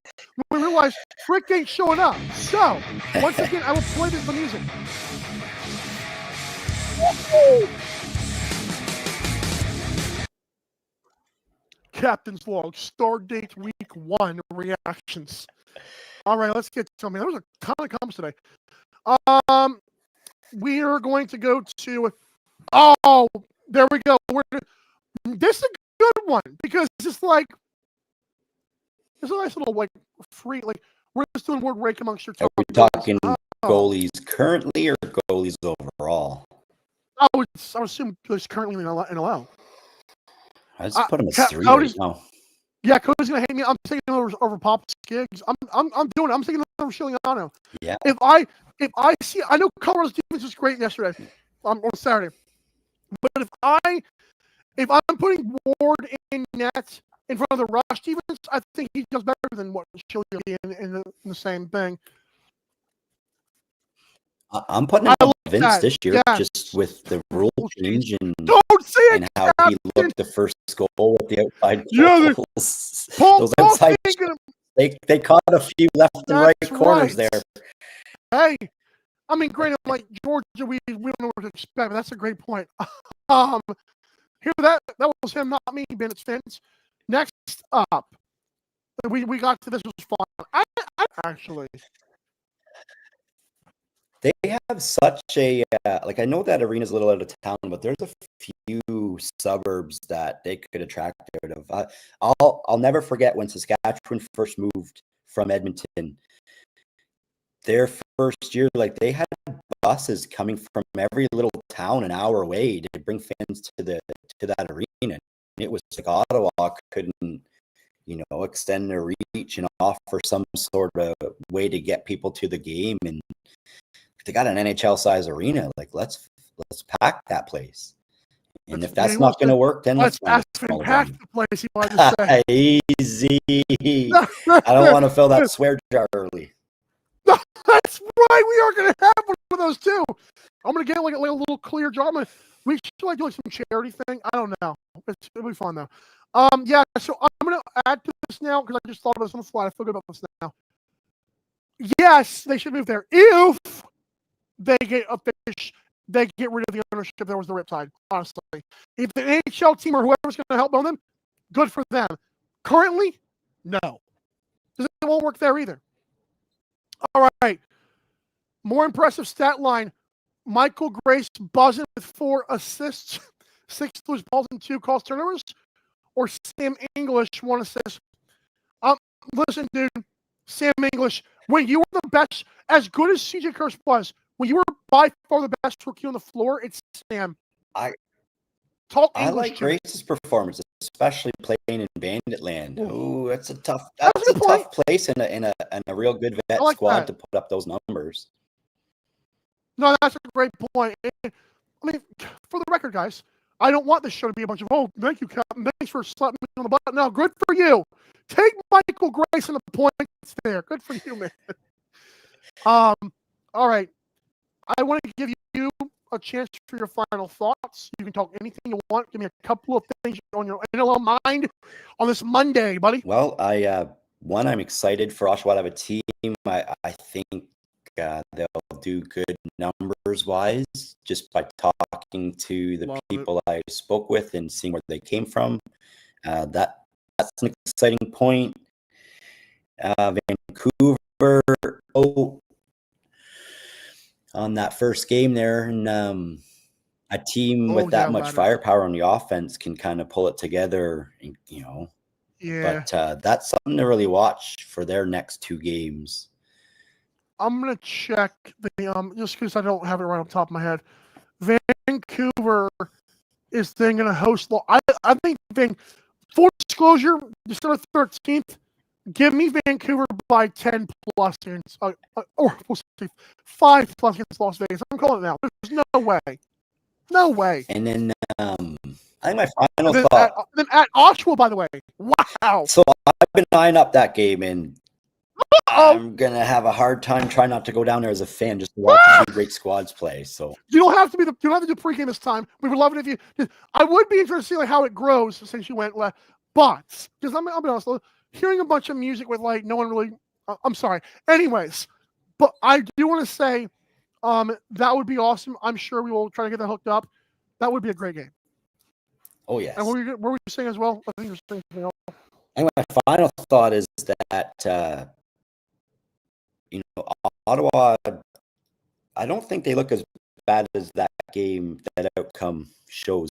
S1: when we realized Frick ain't showing up. So, once again, I will play the music. Captain's Log, Start Date Week 1 reactions. All right, let's get to them. There was a ton of comments today. We are going to go to, there we go. This is a good one because it's it's a nice little free, we're just doing word rake amongst your top.
S2: Are we talking goalies currently or goalies overall?
S1: I would assume goalies currently in NLL.
S2: I just put him as 3 right now.
S1: Yeah, Cody's gonna hate me. I'm taking over Pop's gigs. I'm taking over Shiliano.
S2: Yeah.
S1: If I see, I know Colorado's defense was great yesterday on Saturday, but if I'm putting Ward in net in front of the Rush defense, I think he does better than what Shiliano in the same thing.
S2: I'm putting him on Vince this year, just with the rule change and how he looked the first goal with the outside goals. Those outside, they caught a few left and right corners there.
S1: Hey, I mean, granted, Georgia, we don't know what to expect, but that's a great point. Here, that was him, not me, Bennett's fans. Next up, we got to this was fun. I actually.
S2: They have such a I know that arena's a little out of town, but there's a few suburbs that they could attract out of. I'll never forget when Saskatchewan first moved from Edmonton. Their first year, they had buses coming from every little town an hour away to bring fans to that arena. It was Ottawa couldn't, extend their reach and offer some sort of way to get people to the game, and they got an NHL size arena. Let's pack that place. And if that's not going to work, then let's
S1: pack
S2: the
S1: the place. He wanted to say.
S2: Easy. I don't want to fill that swear jar early.
S1: That's right. We are going to have one of those too. I'm going to get like a little clear jar. We should like do like some charity thing. I don't know. It'll be fun though. Yeah. So I'm going to add to this now because I just thought of this on the fly. I feel good about this now. Yes, they should move there if they get they get rid of the ownership that was the Riptide. Honestly, if the NHL team or whoever's going to help own them, good for them. Currently, no, because it won't work there either. All right. More impressive stat line. Michael Grace buzzing with 4 assists, 6 loose balls and 2 calls turnovers, or Sam English 1 assist. Listen, dude, Sam English, when you were the best, as good as CJ Kirst was, when you were by far the best rookie on the floor, it's Sam.
S2: I
S1: English
S2: like Grace's performance, especially playing in Bandit Land. Oh, that's a tough place in a real good vet squad to put up those numbers.
S1: No, that's a great point. I mean, for the record, guys, I don't want this show to be a bunch of, oh, thank you, Captain. Thanks for slapping me on the butt. No, good for you. Take Michael Grace and the points there. Good for you, man. All right. I want to give you a chance for your final thoughts. You can talk anything you want. Give me a couple of things on your NLL mind on this Monday, buddy.
S2: Well, I'm excited for Oshawa to have a team. I think they'll do good numbers-wise just by talking to the people I spoke with and seeing where they came from. That's an exciting point. Vancouver, on that first game there, and a team with that much firepower on the offense can kind of pull it together, you know.
S1: Yeah.
S2: But that's something to really watch for their next 2 games.
S1: I'm gonna check the just because I don't have it right on top of my head. Vancouver is then gonna host. I think full disclosure, December 13th. Give me Vancouver by 10 plus against, or we'll see, 5 plus against Las Vegas. I'm calling it now. There's no way. No way.
S2: And then I think my final thought.
S1: Then at Oshawa, by the way. Wow.
S2: So I've been eyeing up that game, and I'm going to have a hard time trying not to go down there as a fan just to watch 2 great squads play. So
S1: you don't have to do pregame this time. We would love it if you. I would be interested to see like how it grows since you went left. But because I'll be honest, hearing a bunch of music with like no one really. I'm sorry. Anyways, but I do want to say that would be awesome. I'm sure we will try to get that hooked up. That would be a great game.
S2: Oh yes.
S1: And what were you saying as well? I think you're saying something else.
S2: And my final thought is that Ottawa, I don't think they look as bad as that game, that outcome shows.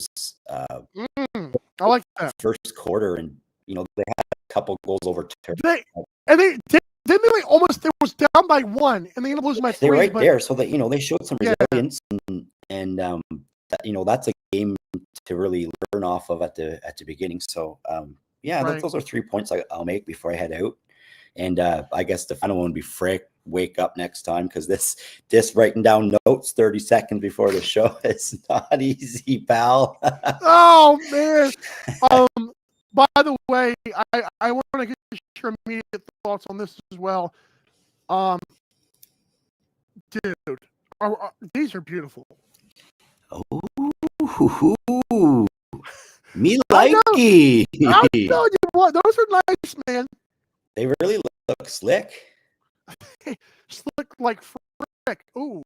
S1: I like that.
S2: First quarter, and they had a couple goals over.
S1: They was down by 1, and they ended up losing by 3.
S2: They're right there, so that they showed some resilience, and that's a game to really learn off of at the beginning. So those are 3 points I'll make before I head out. And I guess the final one would be wake up next time, because this writing down notes 30 seconds before the show is not easy, pal.
S1: Oh man. By the way, I want to get your immediate thoughts on this as well. Dude, these are beautiful.
S2: Oh, me likey.
S1: I'm telling you what, those are nice, man.
S2: They really look slick.
S1: Slick like frick. Ooh.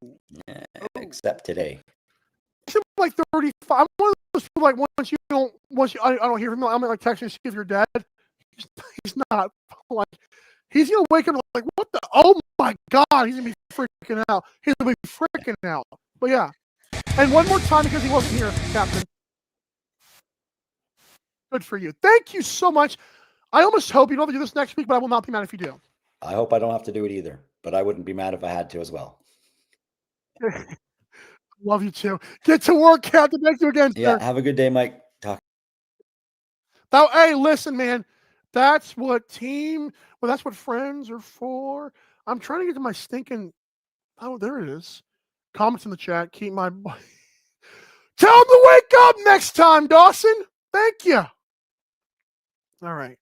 S2: Yeah, except today.
S1: I'm like 35. I'm one of those people like I don't hear from him. I'm like texting to see if you're dead. He's not. Like he's gonna wake up like, what the? Oh my god! He's gonna be freaking out. He's gonna be freaking out. But yeah. And one more time because he wasn't here, Captain. Good for you. Thank you so much. I almost hope you don't have to do this next week, but I will not be mad if you do.
S2: I hope I don't have to do it either, but I wouldn't be mad if I had to as well.
S1: Love you too. Get to work, Captain. Thank you again,
S2: Yeah,
S1: sir.
S2: have a good day, Mike. Talk.
S1: Now, hey, listen, man. That's what that's what friends are for. I'm trying to get to my stinking. Oh, there it is. Comments in the chat. Tell him to wake up next time, Dawson. Thank you. All right.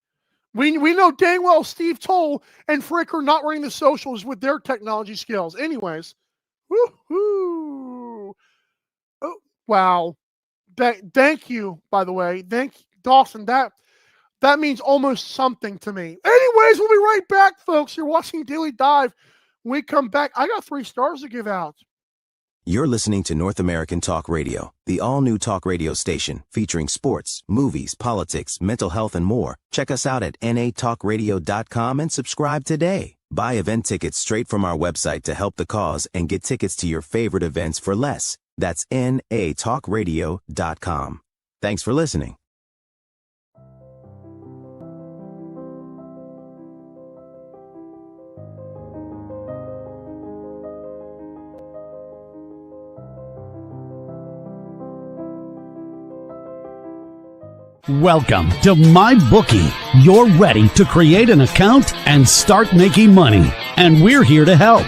S1: We know dang well Steve Toll and Frick are not running the socials with their technology skills. Anyways. Woo-hoo. Oh, wow. Thank you, by the way. Thank you, Dawson. That means almost something to me. Anyways, we'll be right back, folks. You're watching Daily Dive. When we come back, I got 3 stars to give out.
S6: You're listening to North American Talk Radio, the all-new talk radio station featuring sports, movies, politics, mental health, and more. Check us out at natalkradio.com and subscribe today. Buy event tickets straight from our website to help the cause and get tickets to your favorite events for less. That's natalkradio.com. Thanks for listening.
S7: Welcome to MyBookie. You're ready to create an account and start making money, and we're here to help.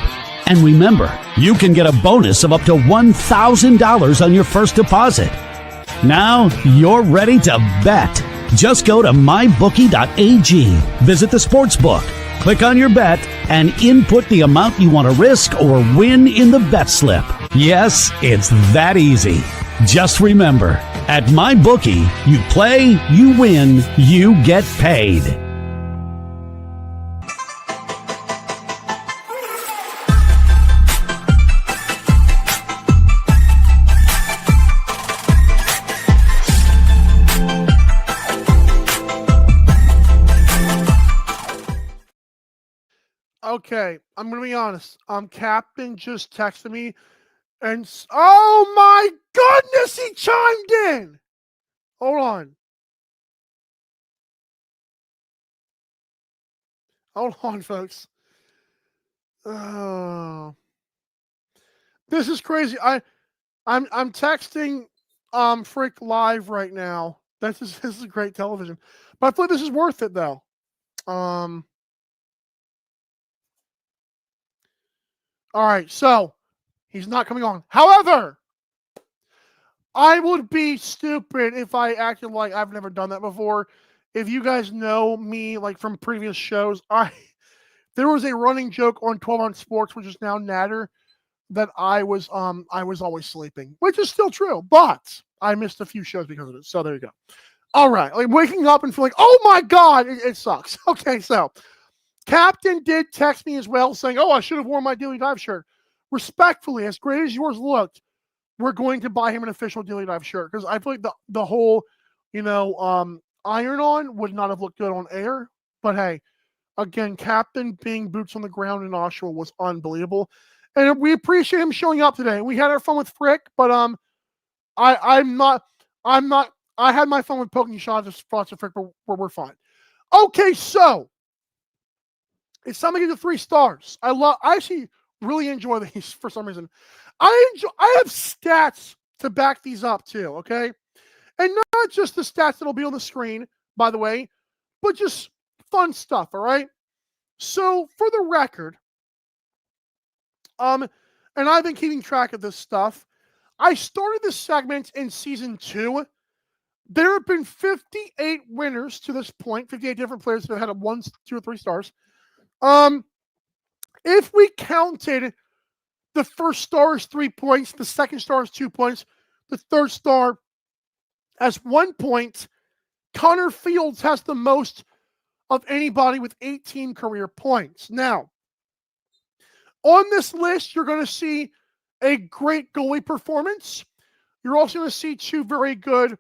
S7: And remember, you can get a bonus of up to $1,000 on your first deposit. Now you're ready to bet. Just go to mybookie.ag, visit the sportsbook, click on your bet, and input the amount you want to risk or win in the bet slip. Yes, it's that easy. Just remember, at MyBookie, you play, you win, you get paid.
S1: Okay, I'm going to be honest. Captain just texted me and oh my goodness, he chimed in. Hold on. Hold on, folks. Oh. This is crazy. I'm texting Frick live right now. This is great television. But I feel like this is worth it though. All right, so he's not coming on. However, I would be stupid if I acted like I've never done that before. If you guys know me, like from previous shows, there was a running joke on 12 on Sports, which is now Natter, that I was always sleeping, which is still true, but I missed a few shows because of it. So there you go. All right, like waking up and feeling, oh my God, it sucks. Okay, so Captain did text me as well saying, oh, I should have worn my Daily Dive shirt. Respectfully, as great as yours looked, we're going to buy him an official Daily Dive shirt because I feel like the whole, iron-on would not have looked good on air. But hey, again, Captain being boots on the ground in Oshawa was unbelievable. And we appreciate him showing up today. We had our fun with Frick, but I had my fun with poking shots of spots of Frick, but we're fine. Okay, so it's time to give the 3 stars. I actually really enjoy these for some reason. I have stats to back these up too, okay? And not just the stats that'll be on the screen, by the way, but just fun stuff, all right? So for the record, and I've been keeping track of this stuff. I started this segment in season 2. There have been 58 winners to this point, 58 different players that have had 1, 2, or 3 stars. If we counted the first star is 3 points, the second star is 2 points, the third star has 1 point, Connor Fields has the most of anybody with 18 career points. Now, on this list, you're going to see a great goalie performance. You're also going to see 2 very good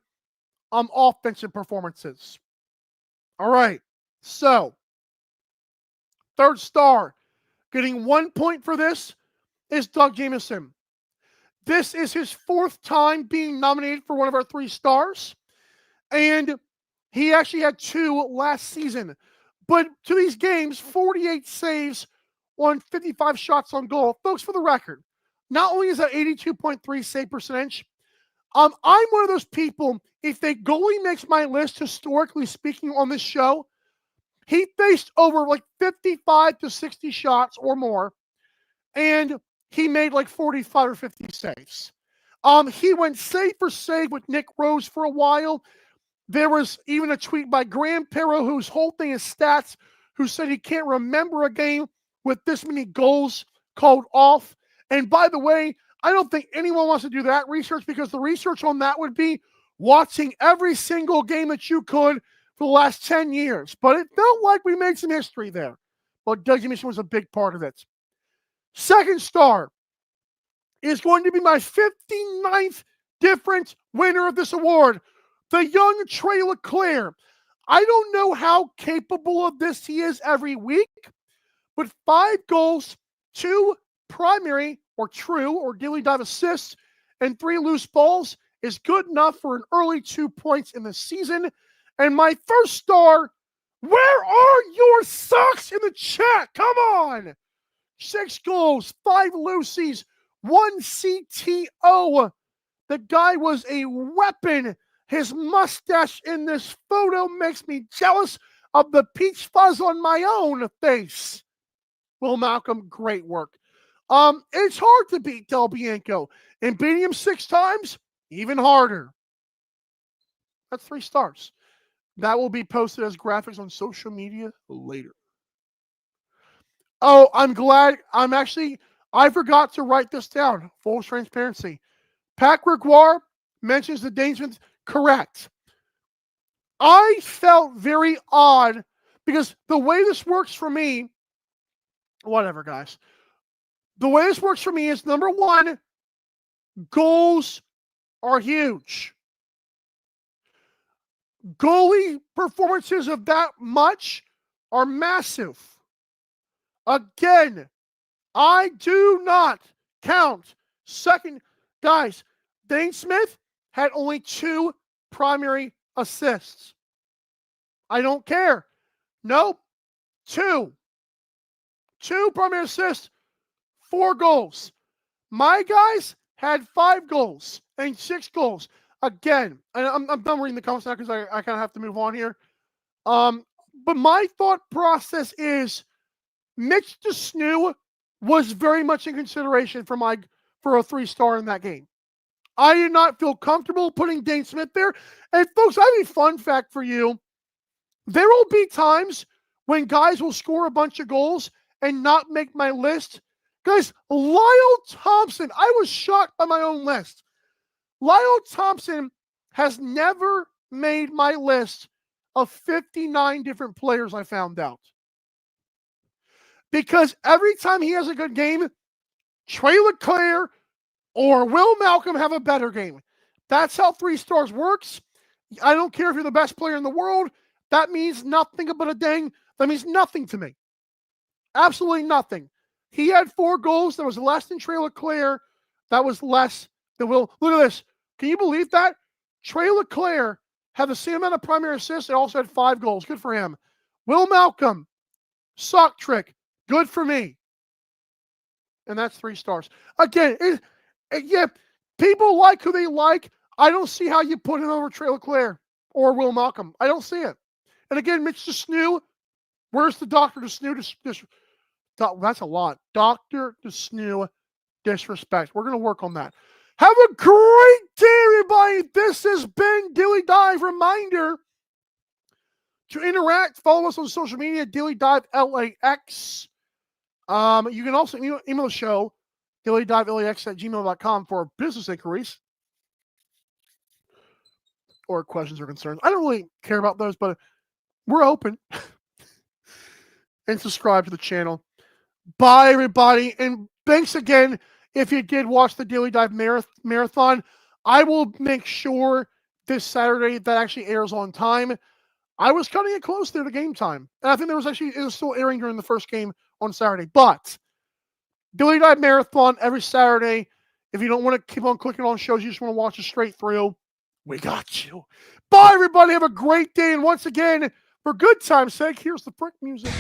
S1: offensive performances. All right, so third star, getting 1 point for this is Doug Jamieson. This is his 4th time being nominated for one of our 3 stars, and he actually had 2 last season. But to these games, 48 saves on 55 shots on goal. Folks, for the record, not only is that 82.3 save percentage, I'm one of those people, if a goalie makes my list, historically speaking, on this show, he faced over like 55 to 60 shots or more, and he made like 45 or 50 saves. He went save for save with Nick Rose for a while. There was even a tweet by Graham Perro, whose whole thing is stats, who said he can't remember a game with this many goals called off. And by the way, I don't think anyone wants to do that research, because the research on that would be watching every single game that you could for the last 10 years. But it felt like we made some history there. But Doug Mission was a big part of it. Second star is going to be my 59th different winner of this award, the young Trey LeClaire. I don't know how capable of this he is every week, but 5 goals, 2 primary or true or daily dive assists, and 3 loose balls is good enough for an early 2 points in the season. And my first star, where are your socks in the chat? Come on! 6 goals, 5 loosies, 1 CTO. The guy was a weapon. His mustache in this photo makes me jealous of the peach fuzz on my own face. Will Malcolm, great work. It's hard to beat Del Bianco, and beating him 6 times, even harder. That's 3 stars. That will be posted as graphics on social media later. Oh, I'm glad. I forgot to write this down. Full transparency. Pat Gregoire mentions the Danesmans. Correct. I felt very odd because the way this works for me, whatever, guys. The way this works for me is, number one, goals are huge. Goalie performances of that much are massive. Again, I do not count second. Guys, Dane Smith had only 2 primary assists. I don't care. Nope. 2. 2 primary assists, 4 goals. My guys had 5 goals and 6 goals. Again, and I'm done reading the comments now because I kind of have to move on here. But my thought process is Mitch DeSnew was very much in consideration for a 3-star in that game. I did not feel comfortable putting Dane Smith there. And folks, I have a fun fact for you. There will be times when guys will score a bunch of goals and not make my list. Guys, Lyle Thompson, I was shocked by my own list. Lyle Thompson has never made my list of 59 different players, I found out. Because every time he has a good game, Trey LeClaire or Will Malcolm have a better game. That's how 3 stars works. I don't care if you're the best player in the world. That means nothing but a dang. That means nothing to me. Absolutely nothing. He had 4 goals. That was less than Trey LeClaire. That was less than Will. Look at this. Can you believe that? Trey LeClaire had the same amount of primary assists and also had 5 goals. Good for him. Will Malcolm, sock trick. Good for me. And that's 3 stars. Again, yeah, people like who they like. I don't see how you put him over Trey LeClaire or Will Malcolm. I don't see it. And again, Mitch DeSnew, where's the Dr. DeSnew? That's a lot. Dr. DeSnew disrespect. We're going to work on that. Have a great day, everybody. This has been Daily Dive. Reminder to interact. Follow us on social media, Daily Dive LAX. You can also email the show, dailydivelax@gmail.com, for business inquiries or questions or concerns. I don't really care about those, but we're open. And subscribe to the channel. Bye, everybody. And thanks again. If you did watch the Daily Dive Marathon, I will make sure this Saturday that actually airs on time. I was cutting it close there to game time. And I think it was still airing during the first game on Saturday. But Daily Dive Marathon every Saturday. If you don't want to keep on clicking on shows, you just want to watch it straight through, we got you. Bye, everybody. Have a great day. And once again, for good time's sake, here's the brick music.